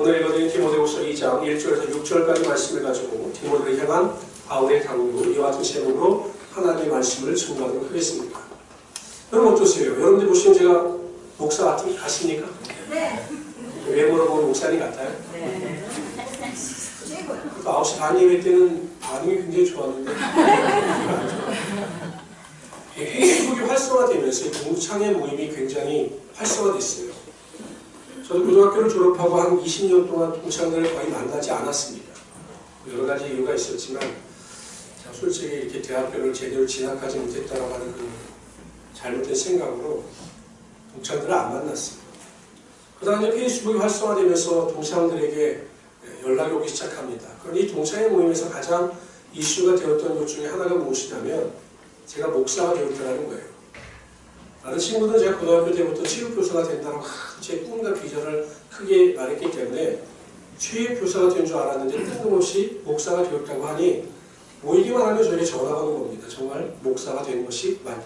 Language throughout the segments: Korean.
오늘 읽어드린 디모데후서 2장 1절에서 6절까지 말씀을 가지고 디모데를 향한 바울의 강구, 이와 같은 제목으로 하나님의 말씀을 증거하도록 하겠습니다. 여러분 어떠세요? 여러분들 보시면 제가 목사 같습니까? 네. 외모로 보면 목사님 같아요? 네. 9시 반 예배 때는 반응이 굉장히 좋았는데 페이스북이 활성화되면서 동창회 모임이 굉장히 활성화됐어요. 저도 고등학교를 졸업하고 한 20년 동안 동창들을 거의 만나지 않았습니다. 여러 가지 이유가 있었지만 솔직히 이렇게 대학교를 제대로 진학하지 못했다라고 하는 그 잘못된 생각으로 동창들을 안 만났어요. 그러다 이제 페이스북이 활성화되면서 동창들에게 연락이 오기 시작합니다. 그럼 이 동창회 모임에서 가장 이슈가 되었던 것 중에 하나가 무엇이냐면 제가 목사가 되었다는 거예요. 다른 친구들은 제가 고등학교 때부터 체육교사가 된다고 제 꿈과 비전을 크게 말했기 때문에 체육교사가 된 줄 알았는데 뜬금없이 목사가 되었다고 하니 모이기만 하면 저에게 전화가 오는 겁니다. 정말 목사가 된 것이 맞냐.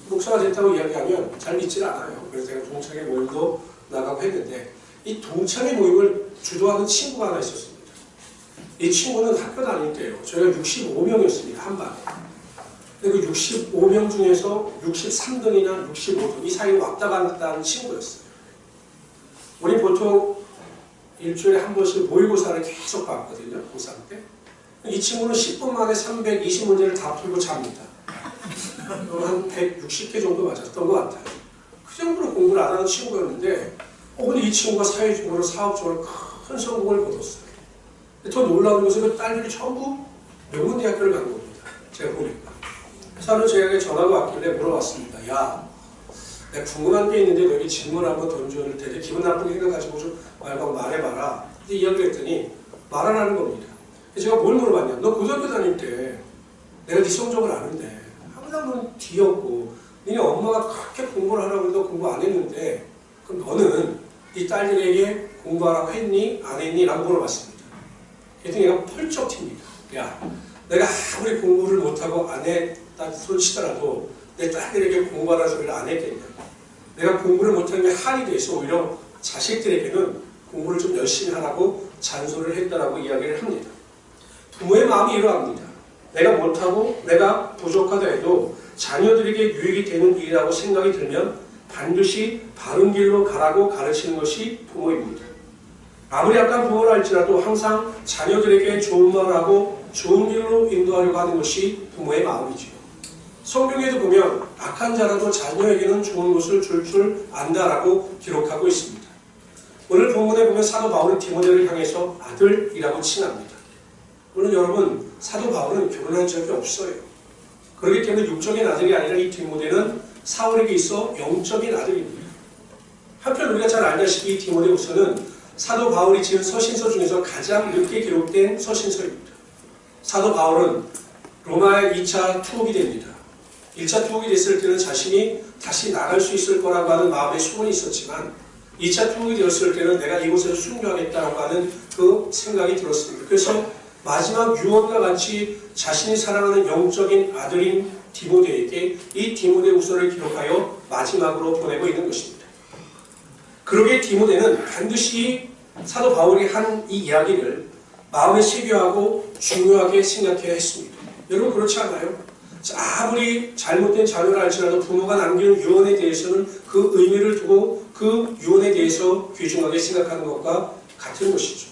목사가 됐다고 이야기하면 잘 믿질 않아요. 그래서 제가 동창회 모임도 나가고 했는데 이 동창회 모임을 주도하는 친구가 하나 있었습니다. 이 친구는 학교 다닐 때요. 저희가 65명이었습니다. 한 반에. 그 65명 중에서 63등이나 65등 이 사이에 왔다 갔다 하는 친구였어요. 우리 보통 일주일에 한 번씩 모의고사를 계속 봤거든요. 고3 때. 이 친구는 10분 만에 320문제를 다 풀고 잡니다. 한 160개 정도 맞았던 것 같아요. 그 정도로 공부를 안 하는 친구였는데 근데 이 친구가 사회적으로 사업적으로 큰 성공을 거뒀어요. 더 놀라운 것은 그 딸들이 전부 명문대학교를 간 겁니다. 제가 보니까. 그래서 제가 전화가 왔길래 물어봤습니다. 야, 내가 궁금한 게 있는데 너에게 질문을 한번 던져줄 텐데 기분 나쁘게 생각하시고 좀 말고 말해봐라. 근데 이야기를 했더니 말하라는 겁니다. 제가 뭘 물어봤냐. 너 고등학교 다닐 때 내가 네 성적을 아는데 항상 넌 뒤였고 너네 엄마가 그렇게 공부를 하라고 해도 공부 안 했는데 그럼 너는 네 딸들에게 공부하라고 했니? 안 했니? 라고 물어봤습니다. 그랬더니 얘가 펄쩍 튑니다. 야, 내가 아무리 공부를 못하고 안 했다 소리치더라도 내 딸들에게 공부하라는 소리를 안 했겠냐. 내가 공부를 못하는 게 한이 돼서 오히려 자식들에게는 공부를 좀 열심히 하라고 잔소리를 했다라고 이야기를 합니다. 부모의 마음이 이러합니다. 내가 못하고 내가 부족하다 해도 자녀들에게 유익이 되는 일이라고 생각이 들면 반드시 바른 길로 가라고 가르치는 것이 부모입니다. 아무리 약간 부모라 할지라도 항상 자녀들에게 좋은 말을 하고 좋은 길로 인도하려고 하는 것이 부모의 마음이지요. 성경에도 보면 악한 자라도 자녀에게는 좋은 것을 줄 안다라고 기록하고 있습니다. 오늘 본문에 보면 사도 바울은 디모데를 향해서 아들이라고 칭합니다. 물론 여러분, 사도 바울은 결혼한 적이 없어요. 그렇기 때문에 육적인 아들이 아니라 이 디모데는 사울에게 있어 영적인 아들입니다. 한편 우리가 잘 알다시피 이 디모데후서는 사도 바울이 지은 서신서 중에서 가장 늦게 기록된 서신서입니다. 사도 바울은 로마의 2차 투옥이 됩니다. 1차 투옥이 됐을 때는 자신이 다시 나갈 수 있을 거라고 하는 마음의 소원이 있었지만 2차 투옥이 되었을 때는 내가 이곳에서 순교하겠다고 하는 그 생각이 들었습니다. 그래서 마지막 유언과 같이 자신이 사랑하는 영적인 아들인 디모데에게 이 디모데후서를 기록하여 마지막으로 보내고 있는 것입니다. 그러기에 디모데는 반드시 사도 바울이 한 이 이야기를 마음에 새겨하고 중요하게 생각해야 했습니다. 여러분 그렇지 않아요? 아무리 잘못된 자녀라 할지라도 부모가 남기는 유언에 대해서는 그 의미를 두고 그 유언에 대해서 귀중하게 생각하는 것과 같은 것이죠.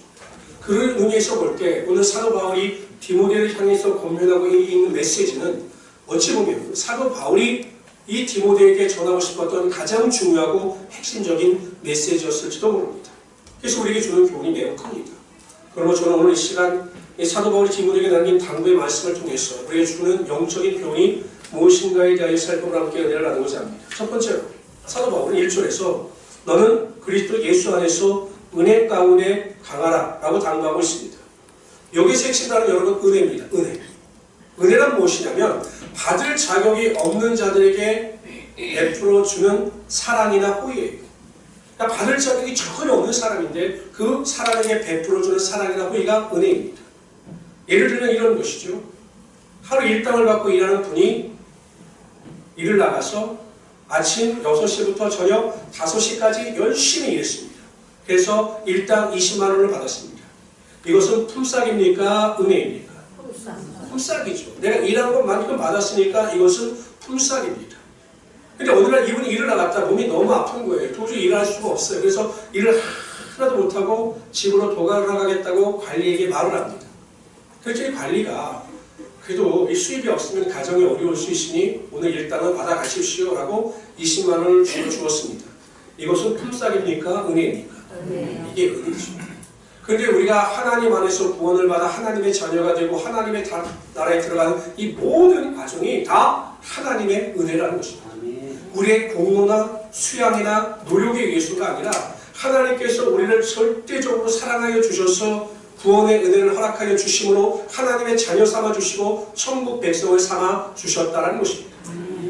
그런 의미에서 볼 때 오늘 사도 바울이 디모데를 향해서 권면하고 있는 메시지는 어찌 보면 사도 바울이 이 디모데에게 전하고 싶었던 가장 중요하고 핵심적인 메시지였을지도 모릅니다. 그래서 우리에게 주는 교훈이 매우 큽니다. 그러므로 저는 오늘 이 시간 사도 바울이 디모데에게 남긴 당부의 말씀을 통해서 우리에게 주는 영적인 교훈이 무엇인가에 대하여 살펴보라 함께 은혜를 나누고자 합니다. 첫 번째로 사도 바울은 1절에서 너는 그리스도 예수 안에서 은혜 가운데 강하라 라고 당부하고 있습니다. 여기서 핵심 단어는 여러분 은혜입니다. 은혜. 은혜란 무엇이냐면 받을 자격이 없는 자들에게 베풀어 주는 사랑이나 호의예요. 그러니까 받을 자격이 전혀 없는 사람인데 그 사람에게 베풀어 주는 사랑이나 호의가 은혜입니다. 예를 들면 이런 것이죠. 하루 일당을 받고 일하는 분이 일을 나가서 아침 6시부터 저녁 5시까지 열심히 일했습니다. 그래서 일당 20만 원을 받았습니다. 이것은 품삯입니까? 은혜입니까? 품삯이죠. 내가 일한 것만큼 받았으니까 이것은 품삯입니다. 근데 어느 날 이분이 일을 나갔다 몸이 너무 아픈 거예요. 도저히 일할 수가 없어요. 그래서 일을 하나도 못하고 집으로 도가를 하겠다고 관리에게 말을 합니다. 그랬더니 관리가 그래도 이 수입이 없으면 가정이 어려울 수 있으니 오늘 일당은 받아가십시오 라고 20만 원을 주었습니다. 이것은 품삯입니까? 은혜입니까? 이게 은혜죠. 그런데 우리가 하나님 안에서 구원을 받아 하나님의 자녀가 되고 하나님의 나라에 들어가는 이 모든 과정이 다 하나님의 은혜라는 것입니다. 우리의 공로나 수양이나 노력에 의해서가 아니라 하나님께서 우리를 절대적으로 사랑하여 주셔서 구원의 은혜를 허락하여 주심으로 하나님의 자녀 삼아 주시고 천국 백성을 삼아 주셨다는 것입니다.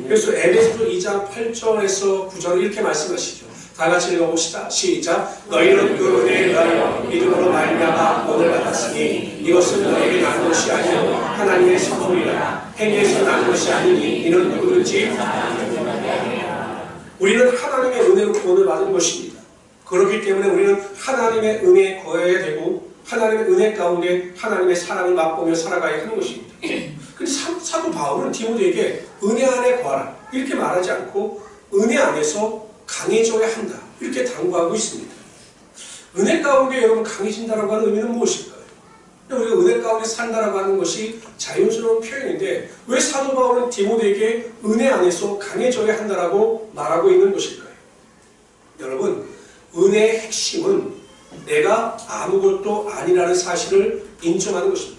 그래서 에베소서 2장 8절에서 9절을 이렇게 말씀하시죠. 다 같이 읽어봅시다. 시작. 너희는 그 은혜에 의하여 믿음으로 말미암아 구원을 받았으니 이것은 너에게 난 것이 아니요 하나님의 선물이라. 행위에서 난 것이 아니니 이는 누구든지 우리는 하나님의 은혜로 구원을 받은 것입니다. 그렇기 때문에 우리는 하나님의 은혜에 거해야 되고 하나님의 은혜 가운데 하나님의 사랑을 맛보며 살아가야 하는 것입니다. 근데 사도 바울은 디모데에게 은혜 안에 거하라 이렇게 말하지 않고 은혜 안에서 강해져야 한다 이렇게 당부하고 있습니다. 은혜 가운데 여러분 강해진다라고 하는 의미는 무엇일까요? 우리가 은혜 가운데 산다라고 하는 것이 자연스러운 표현인데 왜 사도 바울은 디모데에게 은혜 안에서 강해져야 한다라고 말하고 있는 것일까요? 여러분 은혜의 핵심은 내가 아무것도 아니라는 사실을 인정하는 것입니다.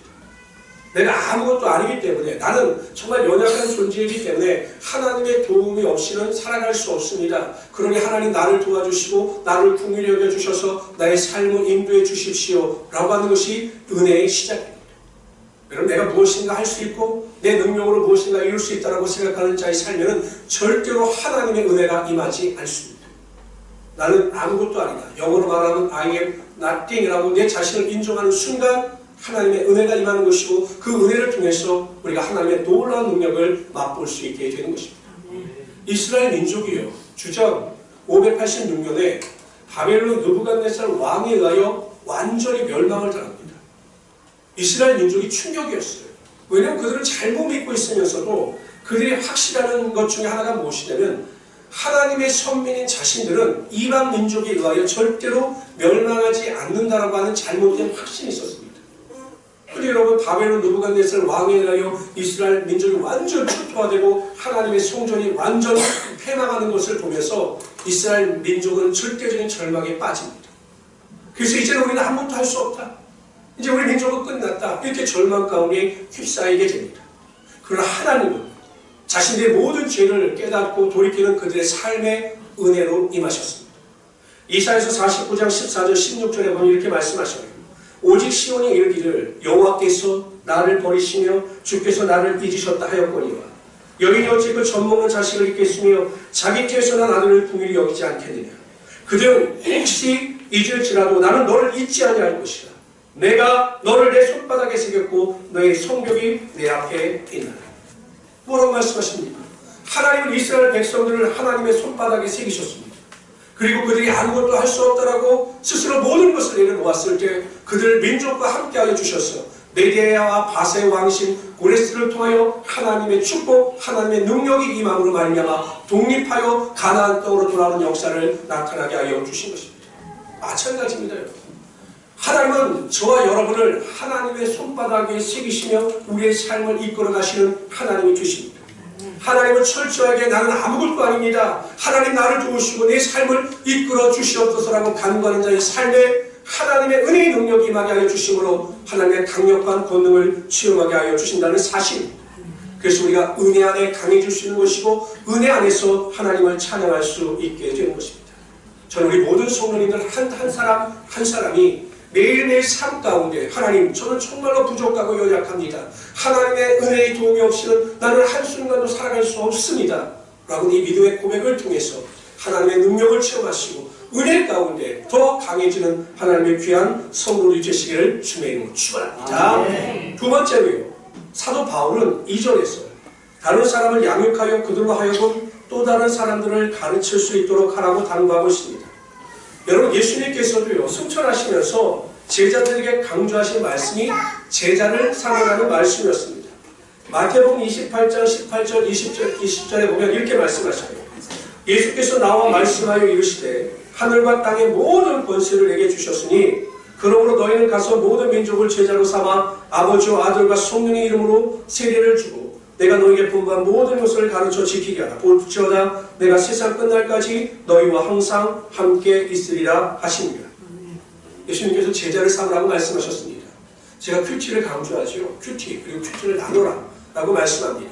내가 아무것도 아니기 때문에 나는 정말 연약한 존재이기 때문에 하나님의 도움이 없이는 살아갈 수 없습니다. 그러니 하나님 나를 도와주시고 나를 긍휼히 여겨주셔서 나의 삶을 인도해 주십시오 라고 하는 것이 은혜의 시작입니다. 여러분 내가 무엇인가 할 수 있고 내 능력으로 무엇인가 이룰 수 있다고 생각하는 자의 삶에는 절대로 하나님의 은혜가 임하지 않습니다. 나는 아무것도 아니다. 영어로 말하면 I am nothing이라고 내 자신을 인정하는 순간 하나님의 은혜가 임하는 것이고 그 은혜를 통해서 우리가 하나님의 놀라운 능력을 맛볼 수 있게 되는 것입니다. 이스라엘 민족이요. 주전 586년에 바벨론 느부갓네살 왕에 의하여 완전히 멸망을 당합니다. 이스라엘 민족이 충격이었어요. 왜냐하면 그들은 잘못 믿고 있으면서도 그들이 확실한 것 중에 하나가 무엇이냐면 하나님의 선민인 자신들은 이방 민족에 의하여 절대로 멸망하지 않는다라고 하는 잘못된 확신이 있었습니다. 그런데 여러분 바벨론 느부갓네살 왕에 의하여 이스라엘 민족이 완전 초토화되고 하나님의 성전이 완전 패망하는 것을 보면서 이스라엘 민족은 절대적인 절망에 빠집니다. 그래서 이제는 우리는 아무것도 할 수 없다. 이제 우리 민족은 끝났다. 이렇게 절망 가운데 휩싸이게 됩니다. 그러나 하나님은 자신들의 모든 죄를 깨닫고 돌이키는 그들의 삶의 은혜로 임하셨습니다. 이사야서 49장 14절 16절에 보면 이렇게 말씀하셔요. 오직 시온이 이르기를 여호와께서 나를 버리시며 주께서 나를 잊으셨다 하였거니와 여인이 어찌 그 젖먹는 자식을 잊겠으며 자기 태에서 난 아들을 긍휼히 여기지 않겠느냐. 그들은 혹시 잊을지라도 나는 너를 잊지 아니할 것이라. 내가 너를 내 손바닥에 새겼고 너의 성벽이 내 앞에 있나라. 뭐라고 말씀하십니까? 하나님은 이스라엘 백성들을 하나님의 손바닥에 새기셨습니다. 그리고 그들이 아무것도 할 수 없다라고 스스로 모든 것을 내려놓았을 때 그들 민족과 함께하여 주셔서 메디아와 바세 왕신 고레스를 통하여 하나님의 축복, 하나님의 능력이 임함으로 말미암아 독립하여 가나안 땅으로 돌아오는 역사를 나타나게 하여 주신 것입니다. 마찬가지입니다. 여러분. 하나님은 저와 여러분을 하나님의 손바닥에 새기시며 우리의 삶을 이끌어 가시는 하나님이 되십니다. 하나님은 철저하게 나는 아무것도 아닙니다. 하나님 나를 도우시고 내 삶을 이끌어 주시옵소서라고 간구하는 자의 삶에 하나님의 은혜의 능력이 임하게 하여 주심으로 하나님의 강력한 권능을 체험하게 하여 주신다는 사실입니다. 그래서 우리가 은혜 안에 강해질 수 있는 것이고 은혜 안에서 하나님을 찬양할 수 있게 되는 것입니다. 저는 우리 모든 성도님들 한 사람 한 사람이 매일매일 삶 가운데 하나님 저는 정말로 부족하고 연약합니다. 하나님의 은혜의 도움이 없이는 나는 한순간도 살아갈 수 없습니다. 라고 이 믿음의 고백을 통해서 하나님의 능력을 체험하시고 은혜 가운데 더 강해지는 하나님의 귀한 성도들이 되시기를 주님의 이름으로 축원합니다. 두 번째로요. 사도 바울은 2절에서 다른 사람을 양육하여 그들로 하여금 또 다른 사람들을 가르칠 수 있도록 하라고 당부하고 있습니다. 여러분 예수님께서도요 승천하시면서 제자들에게 강조하신 말씀이 제자를 삼으라는 말씀이었습니다. 마태복음 28장 18절 20절에 보면 이렇게 말씀하셔요. 예수께서 나와 말씀하여 이르시되 하늘과 땅의 모든 권세를 내게 주셨으니 그러므로 너희는 가서 모든 민족을 제자로 삼아 아버지와 아들과 성령의 이름으로 세례를 주고 내가 너희에게 분부한 모든 것을 가르쳐 지키게 하라. 볼지어다 내가 세상 끝날까지 너희와 항상 함께 있으리라 하십니다. 예수님께서 제자를 삼으라고 말씀하셨습니다. 제가 큐티를 강조하죠. 큐티 그리고 큐티를 나누라 라고 말씀합니다.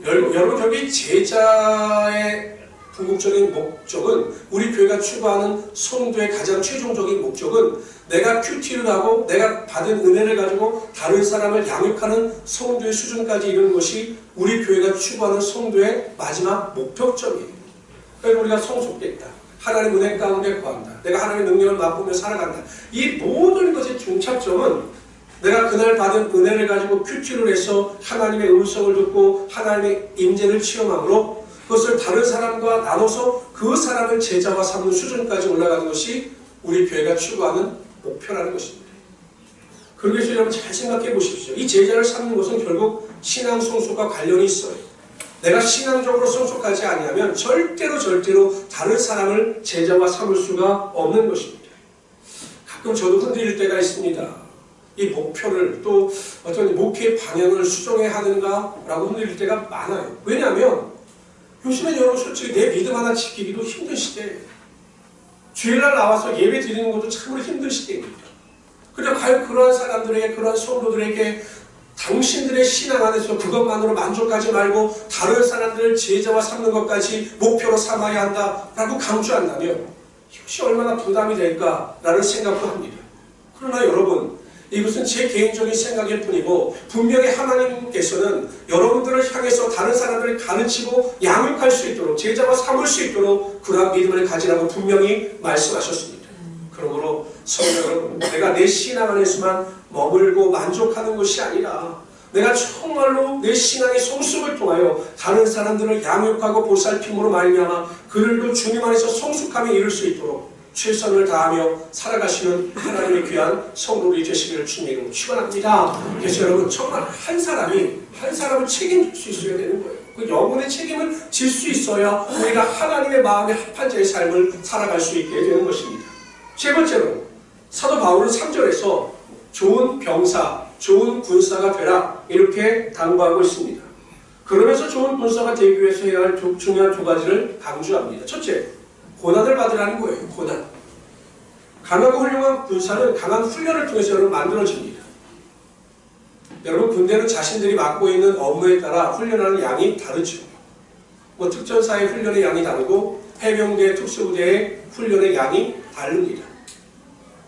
여러분 결국 제자의 궁극적인 목적은 우리 교회가 추구하는 성도의 가장 최종적인 목적은 내가 큐티를 하고 내가 받은 은혜를 가지고 다른 사람을 양육하는 성도의 수준까지 이르는 것이 우리 교회가 추구하는 성도의 마지막 목표점이에요. 그러니까 우리가 성숙됐다. 하나님 은혜 가운데 거한다. 내가 하나님의 능력을 맛보며 살아간다. 이 모든 것의 중차점은 내가 그날 받은 은혜를 가지고 큐티를 해서 하나님의 음성을 듣고 하나님의 임재를 체험함으로 그것을 다른 사람과 나눠서 그 사람을 제자와 삼는 수준까지 올라가는 것이 우리 교회가 추구하는 목표라는 것입니다. 그러기 여러분 잘 생각해 보십시오. 이 제자를 삼는 것은 결국 신앙 성숙과 관련이 있어요. 내가 신앙적으로 성숙하지 아니하면 절대로 다른 사람을 제자와 삼을 수가 없는 것입니다. 가끔 저도 흔들릴 때가 있습니다. 이 목표를 또 어떤 목회의 방향을 수정해야 하는가 라고 흔들릴 때가 많아요. 왜냐하면 요즘엔 여러분 솔직히 내 믿음 하나 지키기도 힘든 시대예요. 주일날 나와서 예배 드리는 것도 참으로 힘든 시대입니다. 그런데 과연 그러한 사람들에게 그러한 성도들에게 당신들의 신앙 안에서 그것만으로 만족하지 말고 다른 사람들을 제자와 삼는 것까지 목표로 삼아야 한다라고 강조한다면 이것이 얼마나 부담이 될까라는 생각도 합니다. 그러나 여러분 이것은 제 개인적인 생각일 뿐이고 분명히 하나님께서는 여러분들을 향해서 다른 사람들을 가르치고 양육할 수 있도록 제자와 삼을 수 있도록 그러한 믿음을 가지라고 분명히 말씀하셨습니다. 그러므로 성도 여러분, 내가 내 신앙 안에서만 머물고 만족하는 것이 아니라 내가 정말로 내 신앙의 성숙을 통하여 다른 사람들을 양육하고 보살핌으로 말미암아 그들도 주님 안에서 성숙함에 이를 수 있도록 최선을 다하며 살아가시는 하나님의 귀한 성도들이 되시기를 주님의 이름으로 축원합니다. 그래서 여러분 정말 한 사람을 책임질 수 있어야 되는 거예요. 그 영혼의 책임을 질 수 있어야 우리가 하나님의 마음에 합한 자의 삶을 살아갈 수 있게 되는 것입니다. 세 번째로 사도 바울은 3절에서 좋은 병사, 좋은 군사가 되라 이렇게 당부하고 있습니다. 그러면서 좋은 군사가 되기 위해서 해야 할 중요한 두 가지를 강조합니다. 첫째, 고난을 받으라는 거예요. 고난. 강하고 훌륭한 군사는 강한 훈련을 통해서 여러분 만들어집니다. 여러분 군대는 자신들이 맡고 있는 업무에 따라 훈련하는 양이 다르죠. 뭐 특전사의 훈련의 양이 다르고 해병대, 특수부대의 훈련의 양이 다릅니다.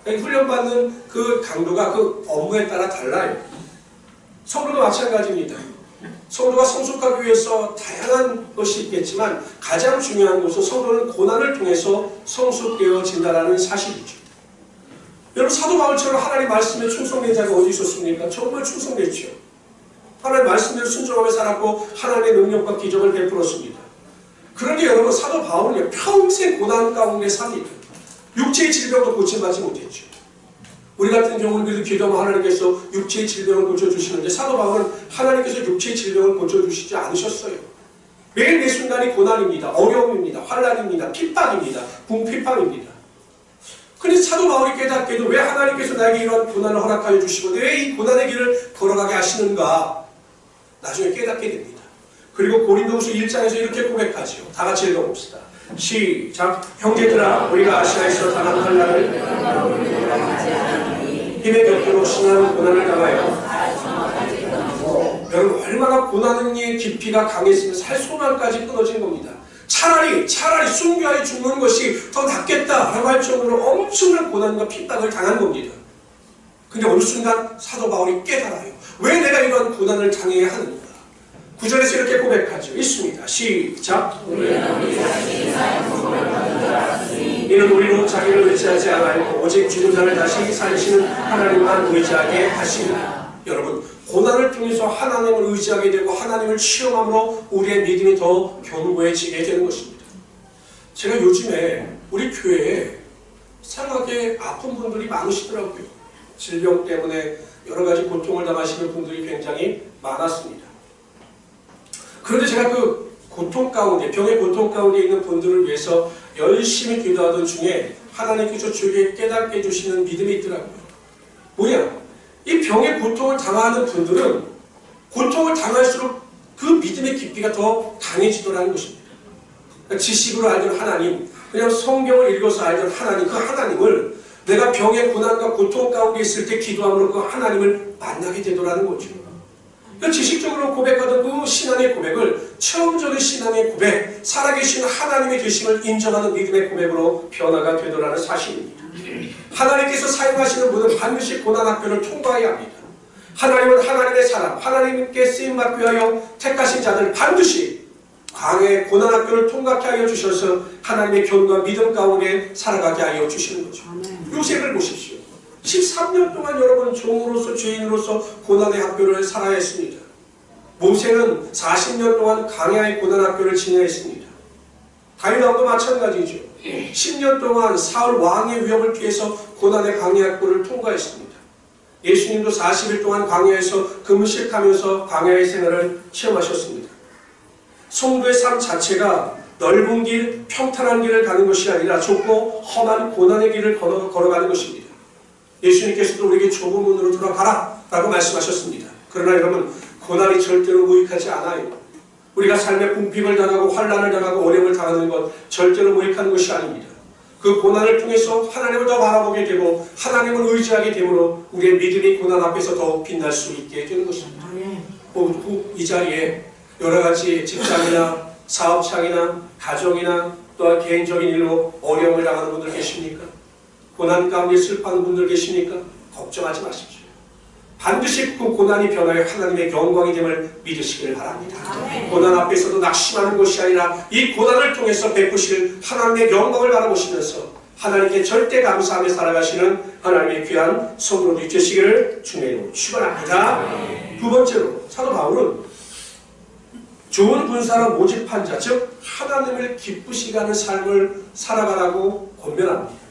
그러니까 훈련받는 그 강도가 그 업무에 따라 달라요. 성도도 마찬가지입니다. 성도가 성숙하기 위해서 다양한 것이 있겠지만 가장 중요한 것은 성도는 고난을 통해서 성숙되어진다는 사실이죠. 여러분 사도 바울처럼 하나님 말씀에 충성된 자가 어디 있었습니까? 정말 충성됐죠. 하나님 말씀대로 순종하며 살았고 하나님의 능력과 기적을 베풀었습니다. 그런데 여러분 사도 바울은요 평생 고난 가운데 삽니다. 육체의 질병도 고침받지 못했죠. 우리 같은 경우는 그래도 기도하면 하나님께서 육체의 질병을 고쳐주시는데 사도 바울은 하나님께서 육체의 질병을 고쳐주시지 않으셨어요. 매일 매 순간이 고난입니다. 어려움입니다. 환난입니다. 핍박입니다. 궁핍함입니다. 그런데 사도 바울이 깨닫게도 왜 하나님께서 나에게 이런 고난을 허락하여 주시고 왜 이 고난의 길을 걸어가게 하시는가 나중에 깨닫게 됩니다. 그리고 고린도후서 1장에서 이렇게 고백하죠. 다 같이 읽어봅시다. 시작. 형제들아 우리가 아시아에서 당한 환난을 힘에 곁도록 심한 고난을 당하여 여러분 얼마나 고난의 깊이가 강했으면 살 소망까지 끊어진 겁니다. 차라리 순교하여 죽는 것이 더 낫겠다라고 할 정도로 엄청난 고난과 핍박을 당한 겁니다. 근데 어느 순간 사도 바울이 깨달아요. 왜 내가 이런 고난을 당해야 하는가? 9절에서 이렇게 고백하죠. 있습니다. 시작. 이는 우리로 자기를 의지하지 않고 오직 죽은 자를 다시 살리시는 하나님만 의지하게 하십니다. 여러분 고난을 통해서 하나님을 의지하게 되고 하나님을 체험함으로 우리의 믿음이 더 견고해지게 되는 것입니다. 제가 요즘에 우리 교회에 이상하게 아픈 분들이 많으시더라고요. 질병 때문에 여러 가지 고통을 당하시는 분들이 굉장히 많았습니다. 그런데 제가 그 고통 가운데, 병의 고통 가운데 있는 분들을 위해서 열심히 기도하던 중에 하나님께서 저에게 깨닫게 해주시는 믿음이 있더라고요. 뭐냐? 이 병의 고통을 당하는 분들은 고통을 당할수록 그 믿음의 깊이가 더 강해지더라는 것입니다. 그러니까 지식으로 알던 하나님, 그냥 성경을 읽어서 알던 하나님, 그 하나님을 내가 병의 고난과 고통 가운데 있을 때 기도함으로 그 하나님을 만나게 되더라는 거죠. 그러니까 지식적으로 고백하던 그 신앙의 고백을 처음적인 신앙의 고백, 살아계신 하나님의 되심을 인정하는 믿음의 고백으로 변화가 되더라는 사실입니다. 하나님께서 사용하시는 분은 반드시 고난학교를 통과해야 합니다. 하나님은 하나님의 사람, 하나님께 쓰임받기 위하여 택하신 자들 반드시 광야의 고난학교를 통과케 하여 주셔서 하나님의 교훈과 믿음 가운데 살아가게 하여 주시는 거죠. 요셉을 보십시오. 13년 동안 여러분 종으로서 죄인으로서 고난의 학교를 살아야 했습니다. 모세는 40년 동안 광야의 고난학교를 지내야 했습니다. 다윗왕도 마찬가지죠. 10년 동안 사울 왕의 위협을 피해서 고난의 광야학교를 통과했습니다. 예수님도 40일 동안 광야에서 금식하면서 광야의 생활을 체험하셨습니다. 성도의 삶 자체가 넓은 길, 평탄한 길을 가는 것이 아니라 좁고 험한 고난의 길을 걸어가는 것입니다. 예수님께서도 우리에게 좁은 문으로 들어가라 라고 말씀하셨습니다. 그러나 여러분, 고난이 절대로 무익하지 않아요. 우리가 삶의 궁핍을 당하고 환난을 당하고 어려움을 당하는 것 절대로 무익한 것이 아닙니다. 그 고난을 통해서 하나님을 더 바라보게 되고 하나님을 의지하게 되므로 우리의 믿음이 고난 앞에서 더욱 빛날 수 있게 되는 것입니다. 이 자리에 여러 가지 직장이나 사업장이나 가정이나 또한 개인적인 일로 어려움을 당하는 분들 계십니까? 고난 가운데 슬퍼하는 분들 계십니까? 걱정하지 마십시오. 반드시 그 고난이 변하여 하나님의 영광이 됨을 믿으시길 바랍니다. 고난 앞에서도 낙심하는 것이 아니라 이 고난을 통해서 베푸실 하나님의 영광을 바라보시면서 하나님께 절대 감사하며 살아가시는 하나님의 귀한 성도들이 되시기를 주님의 이름으로 축원합니다. 두 번째로 사도 바울은 좋은 군사로 모집한 자, 즉 하나님을 기쁘시게 하는 삶을 살아가라고 권면합니다.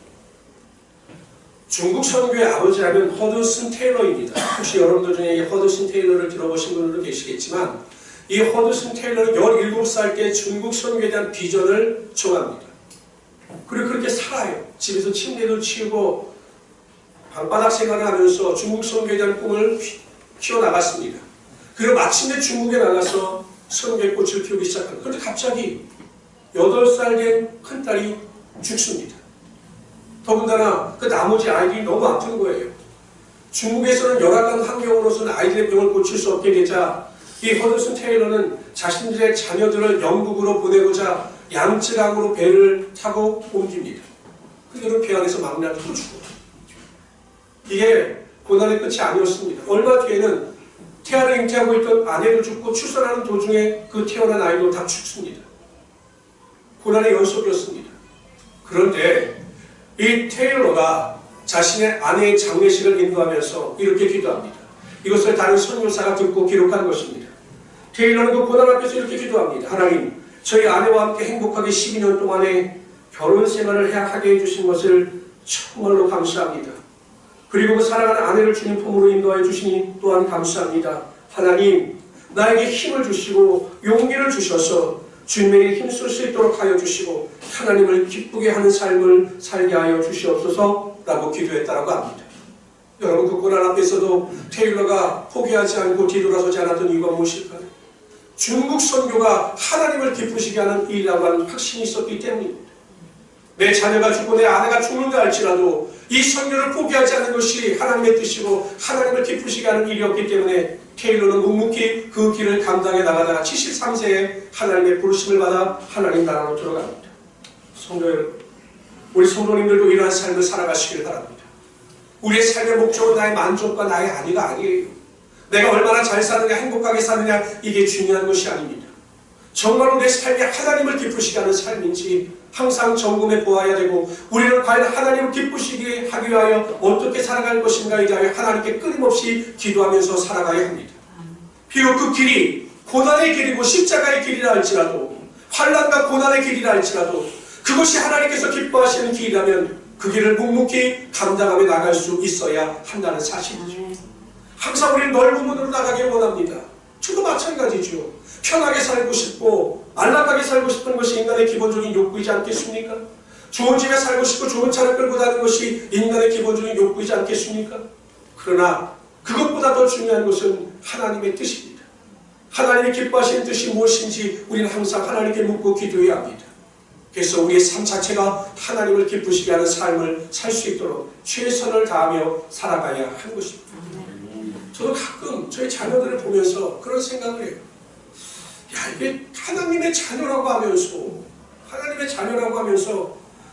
중국 선교의 아버지라면 허드슨 테일러입니다. 혹시 여러분들 중에 이 허드슨 테일러를 들어보신 분들도 계시겠지만 이 허드슨 테일러는 17살 때 중국 선교에 대한 비전을 정합니다. 그리고 그렇게 살아요. 집에서 침대도 치우고 방바닥 생활을 하면서 중국 선교에 대한 꿈을 키워나갔습니다. 그리고 마침내 중국에 나가서 선교의 꽃을 피우기 시작합니다. 그런데 갑자기 8살 된 큰딸이 죽습니다. 더군다나 그 나머지 아이들이 너무 아픈 거예요. 중국에서는 열악한 환경으로서는 아이들의 병을 고칠 수 없게 되자 이 허드슨 테일러는 자신들의 자녀들을 영국으로 보내고자 양쯔강으로 배를 타고 옮깁니다. 그들은 배 안에서 막내 아들도 죽어요. 이게 고난의 끝이 아니었습니다. 얼마 뒤에는 태아를 잉태하고 있던 아내도 죽고 출산하는 도중에 그 태어난 아이도 다 죽습니다. 고난의 연속이었습니다. 그런데 이 테일러가 자신의 아내의 장례식을 인도하면서 이렇게 기도합니다. 이것을 다른 선교사가 듣고 기록한 것입니다. 테일러는 그 고난 앞에서 이렇게 기도합니다. 하나님, 저희 아내와 함께 행복하게 12년 동안의 결혼 생활을 하게 해주신 것을 정말로 감사합니다. 그리고 그 사랑하는 아내를 주님 품으로 인도하여 주시니 또한 감사합니다. 하나님, 나에게 힘을 주시고 용기를 주셔서 주님에게 힘쓸 수 있도록 하여 주시고 하나님을 기쁘게 하는 삶을 살게 하여 주시옵소서 라고 기도했다고 합니다. 여러분, 그 고난 앞에서도 테일러가 포기하지 않고 뒤돌아서지 않았던 이유가 무엇일까요? 중국 선교가 하나님을 기쁘시게 하는 일이라고 하는 확신이 있었기 때문입니다. 내 자녀가 죽고 내 아내가 죽는다 할지라도 이 선교를 포기하지 않는 것이 하나님의 뜻이고 하나님을 기쁘시게 하는 일이었기 때문에 테일러는 묵묵히 그 길을 감당해 나가다가 73세에 하나님의 부르심을 받아 하나님 나라로 들어갑니다. 성도 여러분, 우리 성도님들도 이러한 삶을 살아가시길 바랍니다. 우리의 삶의 목적은 나의 만족과 나의 안위가 아니에요. 내가 얼마나 잘 사느냐, 행복하게 사느냐, 이게 중요한 것이 아닙니다. 정말로 내 삶이 하나님을 기쁘시게 하는 삶인지 항상 점검해 보아야 되고, 우리는 과연 하나님을 기쁘시게 하기 위하여 어떻게 살아갈 것인가에 대하여 하나님께 끊임없이 기도하면서 살아가야 합니다. 비록 그 길이 고난의 길이고 십자가의 길이라 할지라도, 환난과 고난의 길이라 할지라도 그것이 하나님께서 기뻐하시는 길이라면 그 길을 묵묵히 감당하며 나갈 수 있어야 한다는 사실이죠. 항상 우리는 넓은 문으로 나가길 원합니다. 저도 마찬가지죠. 편하게 살고 싶고 안락하게 살고 싶은 것이 인간의 기본적인 욕구이지 않겠습니까? 좋은 집에 살고 싶고 좋은 차를 끌고 다니는 것이 인간의 기본적인 욕구이지 않겠습니까? 그러나 그것보다 더 중요한 것은 하나님의 뜻입니다. 하나님이 기뻐하시는 뜻이 무엇인지 우리는 항상 하나님께 묻고 기도해야 합니다. 그래서 우리의 삶 자체가 하나님을 기쁘시게 하는 삶을 살 수 있도록 최선을 다하며 살아가야 하는 것입니다. 저도 가끔 저희 자녀들을 보면서 그런 생각을 해요. 야, 이게 하나님의 자녀라고 하면서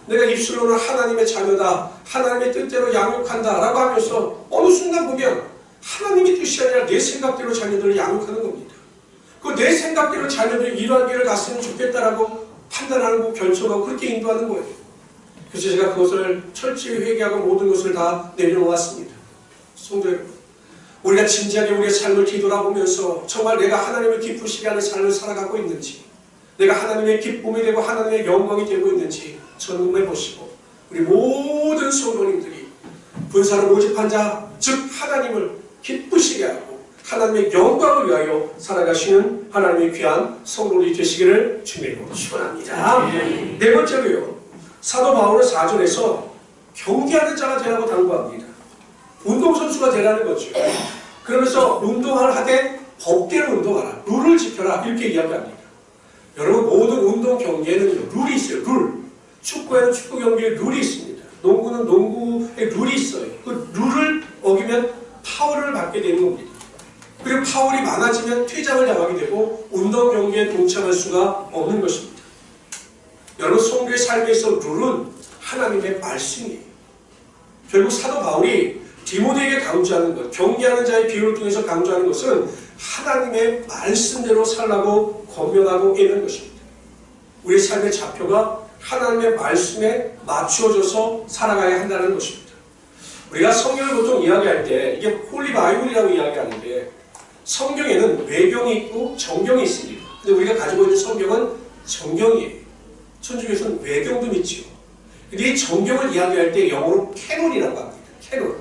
내가 입술로는 하나님의 자녀다, 하나님의 뜻대로 양육한다 라고 하면서 어느 순간 보면 하나님의 뜻이 아니라 내 생각대로 자녀들을 양육하는 겁니다. 그 내 생각대로 자녀들이 이러한 길을 갔으면 좋겠다라고 판단하고 결정하고 그렇게 인도하는 거예요. 그래서 제가 그것을 철저히 회개하고 모든 것을 다 내려놓았습니다. 성도 여러분, 우리가 진지하게 우리의 삶을 뒤돌아보면서 정말 내가 하나님을 기쁘시게 하는 삶을 살아가고 있는지, 내가 하나님의 기쁨이 되고 하나님의 영광이 되고 있는지 점검해 보시고, 우리 모든 성도님들이 분사를 모집한 자, 즉 하나님을 기쁘시게 하고 하나님의 영광을 위하여 살아가시는 하나님의 귀한 성도들이 되시기를 주님으로 축원합니다. 네 번째로요, 사도 바울은 4절에서 경기하는 자가 되라고 당부합니다. 운동선수가 되라는 거죠. 그러면서 운동을 하되 법대로 운동하라, 룰을 지켜라, 이렇게 이야기합니다. 여러분, 모든 운동 경기에는 룰이 있어요. 룰. 축구에는 축구 경기에 룰이 있습니다. 농구는 농구에 룰이 있어요. 그 룰을 어기면 파울을 받게 되는 겁니다. 그리고 파울이 많아지면 퇴장을 당하게 되고 운동 경기에 동참할 수가 없는 것입니다. 여러분, 성도의 삶에서 룰은 하나님의 말씀이에요. 결국 사도 바울이 디모데에게 강조하는 것, 경계하는 자의 비유를 통해서 강조하는 것은 하나님의 말씀대로 살라고 권면하고 있는 것입니다. 우리의 삶의 좌표가 하나님의 말씀에 맞추어져서 살아가야 한다는 것입니다. 우리가 성경을 보통 이야기할 때 이게 홀리 바이블이라고 이야기하는데, 성경에는 외경이 있고 정경이 있습니다. 근데 우리가 가지고 있는 성경은 정경이에요. 천주교에서는 외경도 믿지요. 근데 이 정경을 이야기할 때 영어로 캐논이라고 합니다. 캐논.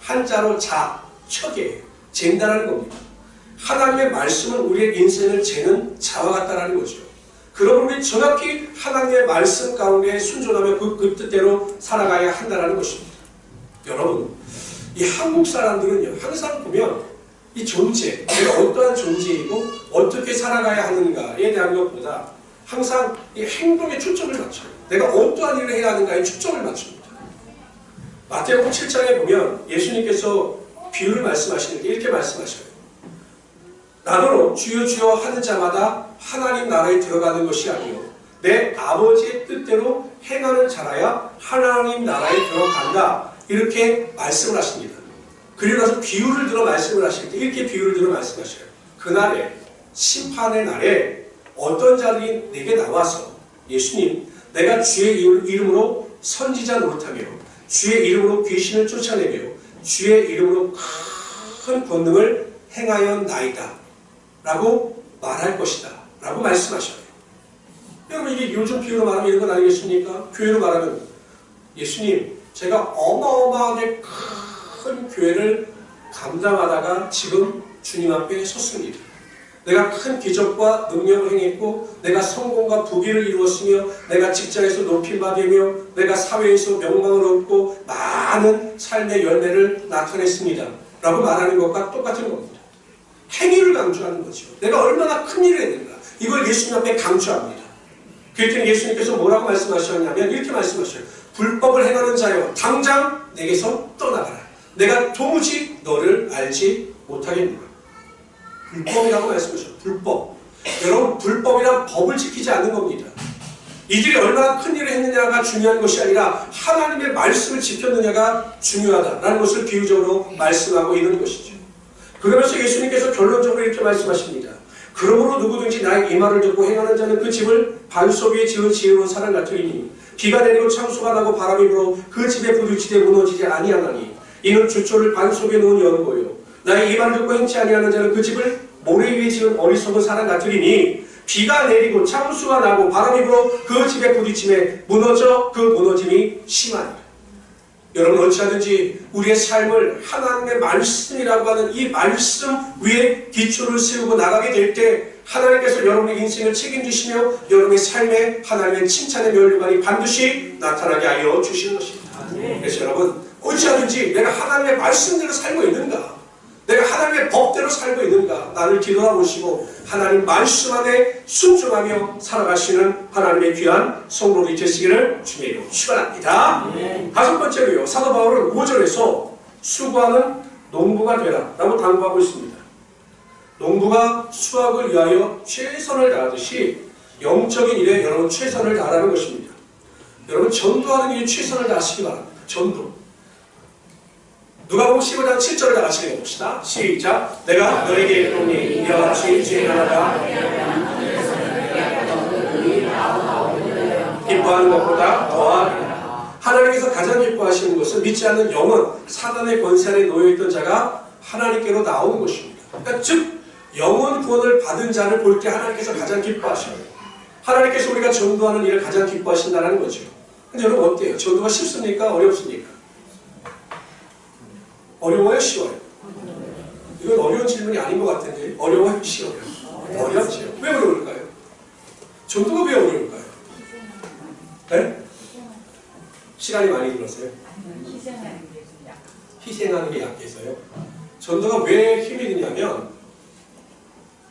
한자로 자, 척이에요. 잰다라는 겁니다. 하나님의 말씀은 우리의 인생을 재는 자와 같다라는 거죠. 그러므로 우리 정확히 하나님의 말씀 가운데 순종하며 그 뜻대로 살아가야 한다는 것입니다. 여러분, 이 한국 사람들은요, 항상 보면 이 존재, 내가 어떠한 존재이고 어떻게 살아가야 하는가에 대한 것보다 항상 이 행동에 초점을 맞춰요. 내가 어떠한 일을 해야 하는가에 초점을 맞춥니다. 마태복음 7장에 보면 예수님께서 비유를 말씀하시는데 이렇게 말씀하셔요. 나더러 주여 주여 하는 자마다 하나님 나라에 들어가는 것이 아니요 내 아버지의 뜻대로 행하는 자라야 하나님 나라에 들어간다. 이렇게 말씀을 하십니다. 그리고 나서 비유를 들어 말씀을 하실 때 이렇게 비유를 들어 말씀하셔요. 그날에, 심판의 날에 어떤 자들이 내게 나와서 예수님, 내가 주의 이름으로 선지자 노릇하며 주의 이름으로 귀신을 쫓아내며 주의 이름으로 큰 권능을 행하였나이다 라고 말할 것이다 라고 말씀하셔요. 여러분, 이게 요즘 비유로 말하면 이런 건 아니겠습니까? 교회로 말하면 예수님, 제가 어마어마하게 큰 교회를 감당하다가 지금 주님 앞에 섰습니다. 내가 큰 기적과 능력을 행했고 내가 성공과 부귀를 이루었으며 내가 직장에서 높임받으며 내가 사회에서 명망을 얻고 많은 삶의 열매를 나타냈습니다 라고 말하는 것과 똑같은 겁니다. 행위를 강조하는 거죠. 내가 얼마나 큰 일을 했는가, 이걸 예수님 앞에 강조합니다. 그랬더니 예수님께서 뭐라고 말씀하셨냐면 이렇게 말씀하셔요. 불법을 행하는 자여, 당장 내게서 떠나가라. 내가 도무지 너를 알지 못하겠노라. 불법이라고 말씀하셨어요. 불법. 여러분, 불법이란 법을 지키지 않는 겁니다. 이들이 얼마나 큰 일을 했느냐가 중요한 것이 아니라 하나님의 말씀을 지켰느냐가 중요하다라는 것을 비유적으로 말씀하고 있는 것이죠. 그러면서 예수님께서 결론적으로 이렇게 말씀하십니다. 그러므로 누구든지 나의 이 말을 듣고 행하는 자는 그 집을 반석 위에 지은 지혜로운 사람 같으리니 비가 내리고 창수가 나고 바람이 불어 그 집에 부딪히되 무너지지 아니하나니 이는 주초를 반석에 놓은 연고요 나의 이 말을 듣고 행치 아니하는 자는 그 집을 모래 위에 지은 어리석은 사람 같으리니 비가 내리고 창수가 나고 바람이 불어 그 집에 부딪히매 무너져 그 무너짐이 심하니라. 여러분 어찌하든지 우리의 삶을 하나님의 말씀이라고 하는 이 말씀 위에 기초를 세우고 나가게 될 때 하나님께서 여러분의 인생을 책임지시며 여러분의 삶에 하나님의 칭찬의 면류관이 반드시 나타나게 하여 주시는 것입니다. 그래서 여러분 어찌하든지 내가 하나님의 말씀대로 살고 있는가, 내가 하나님의 법대로 살고 있는가, 나를 뒤돌아보시고 하나님 말씀 안에 순종하며 살아가시는 하나님의 귀한 성도들이 되시기를 주님으로 축원합니다. 다섯 번째로요, 사도 바울은 5절에서 수고하는 농부가 되라 라고 당부하고 있습니다. 농부가 수확을 위하여 최선을 다하듯이 영적인 일에 여러분 최선을 다하라는 것입니다. 여러분 전도하는 일에 최선을 다하시기 바랍니다. 전도. 누가복음 15장 7절을 다 같이 읽어봅시다. 시작. 내가 너에게 이르노니 이와 같이 주의 나라가 기뻐하는 것보다 더하리라. 하나님께서 가장 기뻐하시는 것은 믿지 않는 영혼, 사단의 권세 아래 놓여있던 자가 하나님께로 나오는 것입니다. 그러니까 즉 영혼 구원을 받은 자를 볼 때 하나님께서 가장 기뻐하셔요. 하나님께서 우리가 전도하는 일을 가장 기뻐하신다는 거죠. 근데 여러분 어때요? 전도가 쉽습니까? 어렵습니까? 어려워요? 쉬워요? 이건 어려운 질문이 아닌 것 같은데 어려워요? 쉬워요? 어렵죠. 왜 어려울까요? 전도가 왜 어려울까요? 네? 시간이 많이 들었어요? 희생하는 게 약해서요? 전도가 왜 힘이 드냐면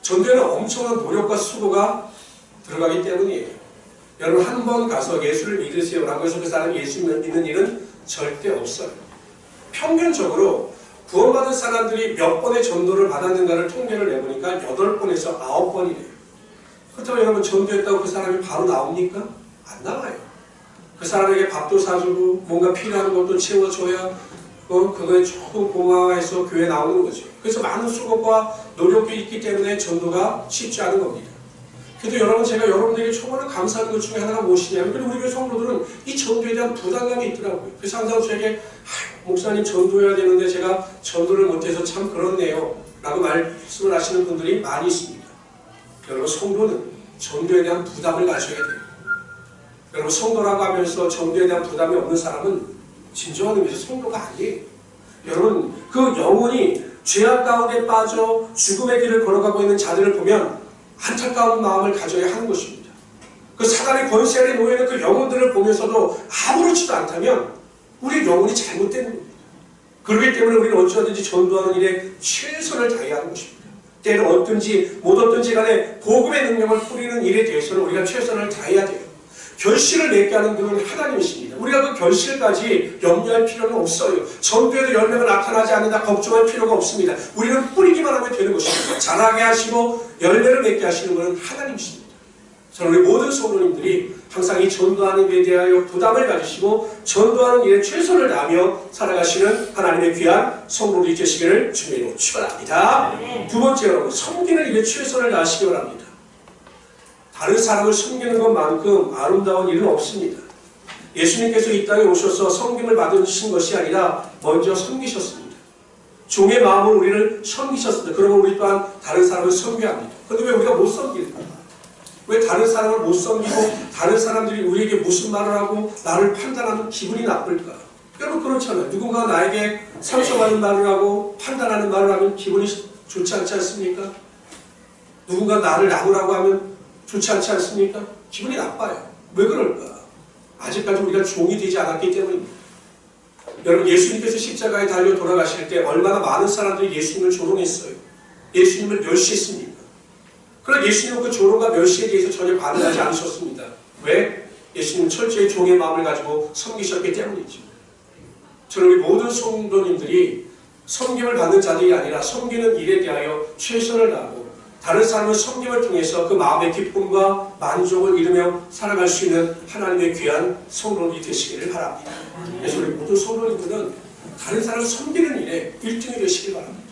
전도에는 엄청난 노력과 수고가 들어가기 때문이에요. 여러분 한 번 가서 예수를 믿으세요라고 해서 그 사람이 예수 믿는 일은 절대 없어요. 평균적으로 구원받은 사람들이 몇 번의 전도를 받았는가를 통계를 내보니까 8번에서 9번이래요. 그렇다면 여러분 전도했다고 그 사람이 바로 나옵니까? 안 나와요. 그 사람에게 밥도 사주고 뭔가 필요한 것도 채워줘야 그거에 조금 고마워해서 교회에 나오는 거죠. 그래서 많은 수고와 노력이 있기 때문에 전도가 쉽지 않은 겁니다. 그래도 여러분 제가 여러분들에게 정말 감사하는 것 중에 하나가 무엇이냐면 우리 교회 성도들은 이 전도에 대한 부담감이 있더라고요. 그래서 항상 저에게 목사님 전도해야 되는데 제가 전도를 못해서 참 그렇네요 라고 말씀을 하시는 분들이 많이 있습니다. 여러분 성도는 전도에 대한 부담을 가져야 돼요. 여러분 성도라고 하면서 전도에 대한 부담이 없는 사람은 진정한 의미에서 성도가 아니에요. 여러분 그 영혼이 죄악 가운데 빠져 죽음의 길을 걸어가고 있는 자들을 보면 안타까운 마음을 가져야 하는 것입니다. 그 사단의 권세 아래 놓여있는 그 영혼들을 보면서도 아무렇지도 않다면 우리 영혼이 잘못된 겁니다. 그렇기 때문에 우리는 어찌하든지 전도하는 일에 최선을 다해야 하는 것입니다. 때는 얻든지 못 얻든지 간에 복음의 능력을 뿌리는 일에 대해서는 우리가 최선을 다해야 돼요. 결실을 맺게 하는 분은 하나님이십니다. 우리가 그 결실까지 염려할 필요는 없어요. 전도에도 열매가 나타나지 않는다 걱정할 필요가 없습니다. 우리는 뿌리기만 하면 되는 것입니다. 자라게 하시고 열매를 맺게 하시는 분은 하나님이십니다. 저는 우리 모든 성도님들이 항상 이 전도하는 일에 대하여 부담을 가지시고 전도하는 일에 최선을 다하며 살아가시는 하나님의 귀한 성도들이 되시기를 주님으로 축원합니다. 두 번째 여러분, 섬기는 일에 최선을 다하시기 바랍니다. 다른 사람을 섬기는 것만큼 아름다운 일은 없습니다. 예수님께서 이 땅에 오셔서 섬김을 받으신 것이 아니라 먼저 섬기셨습니다. 종의 마음으로 우리를 섬기셨습니다. 그러면 우리 또한 다른 사람을 섬겨야 합니다. 그런데 왜 우리가 못 섬길까? 왜 다른 사람을 못 섬기고 다른 사람들이 우리에게 무슨 말을 하고 나를 판단하면 기분이 나쁠까? 여러분 그렇잖아요. 누군가 나에게 상처받는 말을 하고 판단하는 말을 하면 기분이 좋지 않지 않습니까? 누군가 나를 나무라고 하면 좋지 않지 않습니까? 기분이 나빠요. 왜 그럴까? 아직까지 우리가 종이 되지 않았기 때문입니다. 여러분 예수님께서 십자가에 달려 돌아가실 때 얼마나 많은 사람들이 예수님을 조롱했어요. 예수님을 멸시했습니까? 그러나 예수님은 그 조롱과 멸시에 대해서 전혀 반응하지 않으셨습니다. 왜? 예수님은 철저히 종의 마음을 가지고 섬기셨기 때문이죠. 저는 우리 모든 성도님들이 섬김을 받는 자들이 아니라 섬기는 일에 대하여 최선을 다하고 다른 사람의 섬김을 통해서 그 마음의 기쁨과 만족을 이루며 살아갈 수 있는 하나님의 귀한 성도들이 되시기를 바랍니다. 그래서 우리 모든 성도님들은 다른 사람을 섬기는 일에 1등이 되시길 바랍니다.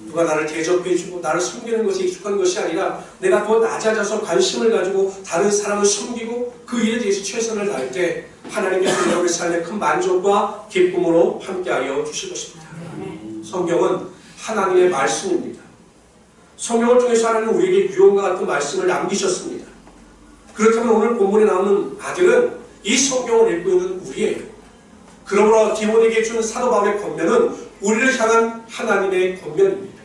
누가 나를 대접해주고 나를 섬기는 것에 익숙한 것이 아니라 내가 더 낮아져서 관심을 가지고 다른 사람을 섬기고 그 일에 대해서 최선을 다할 때 하나님께서 여러분의 삶에 큰 만족과 기쁨으로 함께하여 주실 것입니다. 성경은 하나님의 말씀입니다. 성경을 통해서 하나님은 우리에게 유언과 같은 말씀을 남기셨습니다. 그렇다면 오늘 본문에 나오는 아들은 이 성경을 읽고 있는 우리예요. 그러므로 디모데에게 준 사도 바울의 권면은 우리를 향한 하나님의 권면입니다.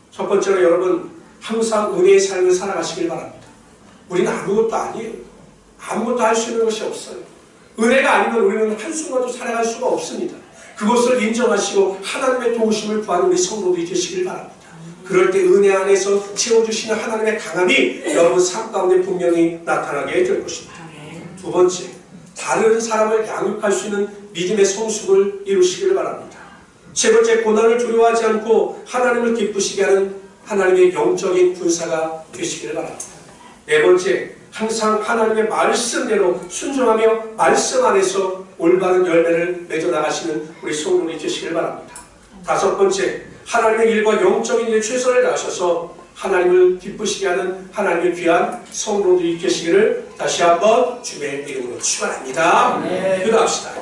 첫 번째로 여러분, 항상 은혜의 삶을 살아가시길 바랍니다. 우리는 아무것도 아니에요. 아무것도 할 수 있는 것이 없어요. 은혜가 아니면 우리는 한순간도 살아갈 수가 없습니다. 그것을 인정하시고 하나님의 도우심을 구하는 우리 성도들이 되시길 바랍니다. 그럴 때 은혜 안에서 채워주시는 하나님의 강함이 여러분 삶 가운데 분명히 나타나게 될 것입니다. 두 번째, 다른 사람을 양육할 수 있는 믿음의 성숙을 이루시길 바랍니다. 세 번째, 고난을 두려워하지 않고 하나님을 기쁘시게 하는 하나님의 영적인 군사가 되시길 바랍니다. 네 번째, 항상 하나님의 말씀대로 순종하며 말씀 안에서 올바른 열매를 맺어나가시는 우리 성도들이 되시길 바랍니다. 다섯 번째, 하나님의 일과 영적인 일에 최선을 다하셔서 하나님을 기쁘시게 하는 하나님의 귀한 성도들이 되시기를 다시 한번 주의 이름으로 축원합니다. 기도합시다.